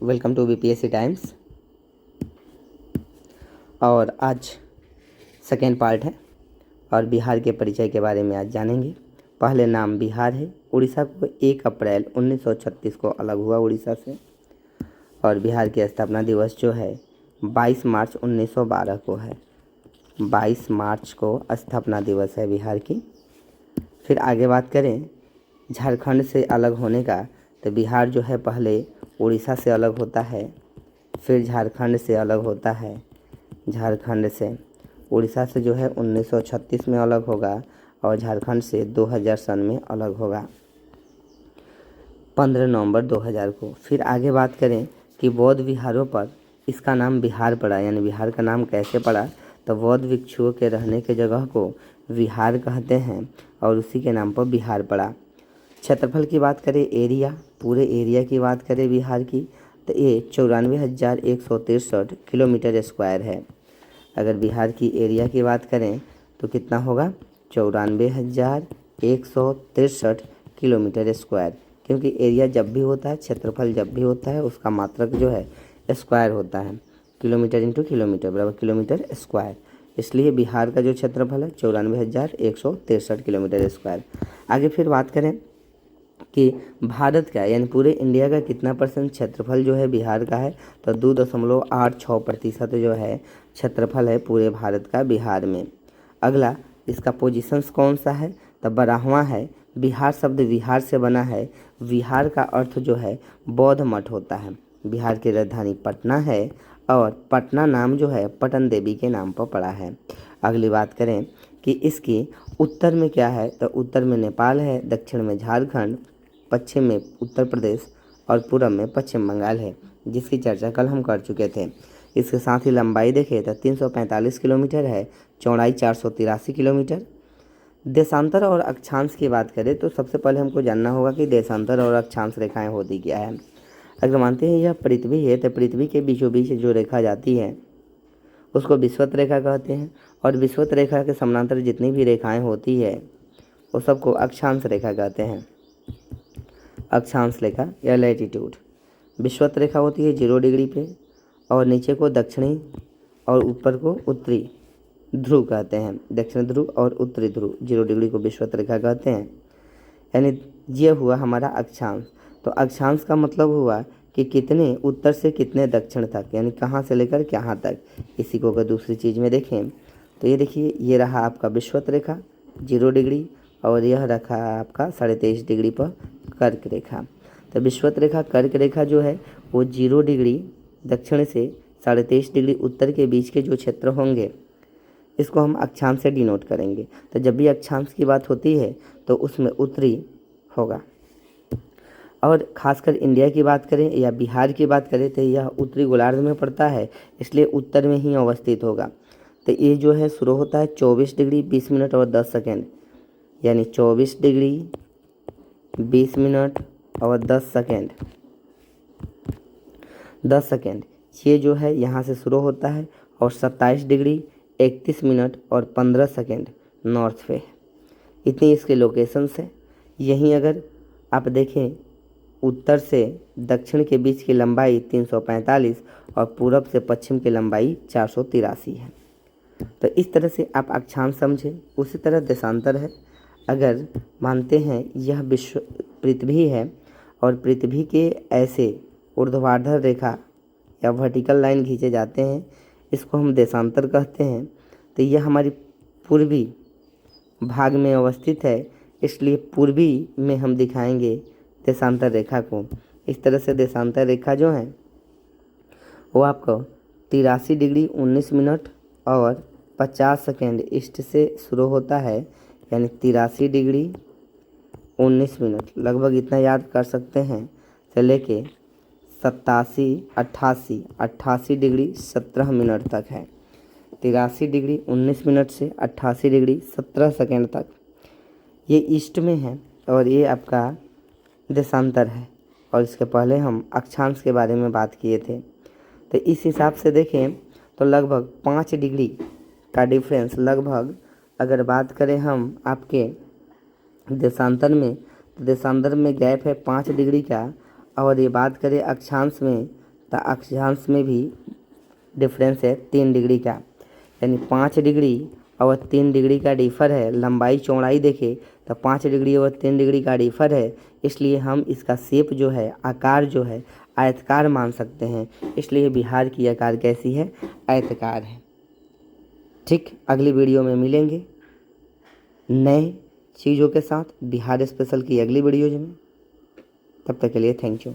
Welcome to BPSC times. और आज second part है और बिहार के परिचय के बारे में आज जानेंगे। पहले नाम बिहार है। उड़ीसा को 1 अप्रैल 1936 को अलग हुआ उड़ीसा से। और बिहार की स्थापना दिवस जो है 22 मार्च 1912 को है। 22 मार्च को स्थापना दिवस है बिहार की। फिर आगे बात करें झारखंड से अलग होने का, तो बिहार जो है पहले उड़ीसा से अलग होता है, फिर झारखंड से अलग होता है। झारखंड से उड़ीसा से जो है 1936 में अलग होगा और झारखंड से 2000 सन में अलग होगा, 15 नवंबर 2000 को। फिर आगे बात करें कि बौद्ध विहारों पर इसका नाम बिहार पड़ा, यानी बिहार का नाम कैसे पड़ा, तो बौद्ध भिक्षुओं के रहने के जगह को विहार कहते हैं और उसी के नाम पर बिहार पड़ा। क्षेत्रफल की बात करें, एरिया, पूरे एरिया की बात करें बिहार की, तो ये 94,163 किलोमीटर स्क्वायर है। अगर बिहार की एरिया की बात करें तो कितना होगा, 94,163 किलोमीटर स्क्वायर। क्योंकि एरिया जब भी होता है, क्षेत्रफल जब भी होता है, उसका मात्रक जो है स्क्वायर होता है। किलोमीटर इंटू किलोमीटर बराबर किलोमीटर स्क्वायर, इसलिए बिहार का जो क्षेत्रफल है 94,163 किलोमीटर स्क्वायर। आगे फिर बात करें कि भारत का यानी पूरे इंडिया का कितना % क्षेत्रफल जो है बिहार का है, तो 2.86% जो है क्षेत्रफल है पूरे भारत का बिहार में। अगला इसका पोजीशंस कौन सा है, तो 12वां है। बिहार शब्द विहार से बना है। विहार का अर्थ जो है बौद्ध मठ होता है। बिहार की राजधानी पटना है और पटना नाम जो है पटन देवी के नाम पर पड़ा है। अगली बात करें कि इसकी उत्तर में क्या है, तो उत्तर में नेपाल है, दक्षिण में झारखंड, पश्चिम में उत्तर प्रदेश और पूर्व में पश्चिम बंगाल है, जिसकी चर्चा कल हम कर चुके थे। इसके साथ ही लंबाई देखें तो 345 किलोमीटर है, चौड़ाई 483 किलोमीटर। देशांतर और अक्षांश की बात करें तो सबसे पहले हमको जानना होगा कि देशांतर और अक्षांश रेखाएं होती क्या है। अगर मानते हैं यह पृथ्वी है, तो पृथ्वी के बीचों बीच जो रेखा जाती है उसको विषुवत रेखा कहते हैं, और विषुवत रेखा के समानांतर जितनी भी रेखाएं होती है वो सबको अक्षांश रेखा कहते हैं। अक्षांश रेखा या लैटिट्यूड। विषुवत रेखा होती है 0 डिग्री पे, और नीचे को दक्षिणी और ऊपर को उत्तरी ध्रुव कहते हैं। दक्षिण ध्रुव और उत्तरी ध्रुव 0 डिग्री को विषुवत रेखा कहते हैं। यानी ये हुआ हमारा अक्षांश। तो अक्षांश का मतलब हुआ कि कितने उत्तर से कितने दक्षिण तक, यानी कहाँ से लेकर कहाँ तक। इसी को अगर दूसरी चीज़ में देखें तो ये देखिए, ये रहा आपका विषुवत रेखा 0 डिग्री, और यह रखा आपका 23.5 डिग्री पर कर्क रेखा। तो विषुवत रेखा कर्क रेखा जो है वो 0 डिग्री दक्षिण से 23.5 डिग्री उत्तर के बीच के जो क्षेत्र होंगे इसको हम अक्षांश से डिनोट करेंगे। तो जब भी अक्षांश की बात होती है तो उसमें उत्तरी होगा। और खासकर इंडिया की बात करें या बिहार की बात करें तो यह उत्तरी गोलार्ध में पड़ता है, इसलिए उत्तर में ही अवस्थित होगा। तो ये जो है शुरू होता है 24 डिग्री 20 मिनट और 10 सेकेंड, यानी 24 डिग्री 20 मिनट और 10 सेकेंड, 10 सेकेंड ये जो है यहाँ से शुरू होता है, और 27 डिग्री 31 मिनट और 15 सेकेंड नॉर्थ पे। इतनी इसके लोकेशंस है। यहीं अगर आप देखें उत्तर से दक्षिण के बीच की लंबाई 345 और पूरब से पश्चिम की लंबाई 483 है। तो इस तरह से आप अक्षांश समझें। उसी तरह देशांतर है। अगर मानते हैं यह विश्व पृथ्वी है और पृथ्वी के ऐसे ऊर्ध्वाधर रेखा या वर्टिकल लाइन खींचे जाते हैं, इसको हम देशांतर कहते हैं। तो यह हमारी पूर्वी भाग में अवस्थित है, इसलिए पूर्वी में हम दिखाएंगे देशांतर रेखा को। इस तरह से देशांतर रेखा जो है वो आपको 83 डिग्री 19 मिनट और 50 सेकेंड ईस्ट से शुरू होता है, यानी 83 डिग्री 19 मिनट, लगभग इतना याद कर सकते हैं, से लेके 88 डिग्री 17 मिनट तक है। 83 डिग्री 19 मिनट से 88 डिग्री 17 सेकेंड तक ये ईस्ट में है, और ये आपका देशांतर है। और इसके पहले हम अक्षांश के बारे में बात किए थे। तो इस हिसाब से देखें तो लगभग 5 डिग्री का डिफरेंस, लगभग अगर बात करें हम आपके देशांतर में, तो देशांतर में गैप है 5 डिग्री का, और ये बात करें अक्षांश में तो अक्षांश में भी डिफरेंस है 3 डिग्री का, यानी 5 डिग्री और 3 डिग्री का डिफर है। लंबाई चौड़ाई देखें तो 5 डिग्री और 3 डिग्री का डिफर है, इसलिए हम इसका शेप जो है, आकार जो है आयताकार मान सकते हैं। इसलिए बिहार की आकार कैसी है? आयताकार है। ठीक, अगली वीडियो में मिलेंगे नए चीज़ों के साथ बिहार स्पेशल की अगली वीडियोज में। तब तक के लिए थैंक यू।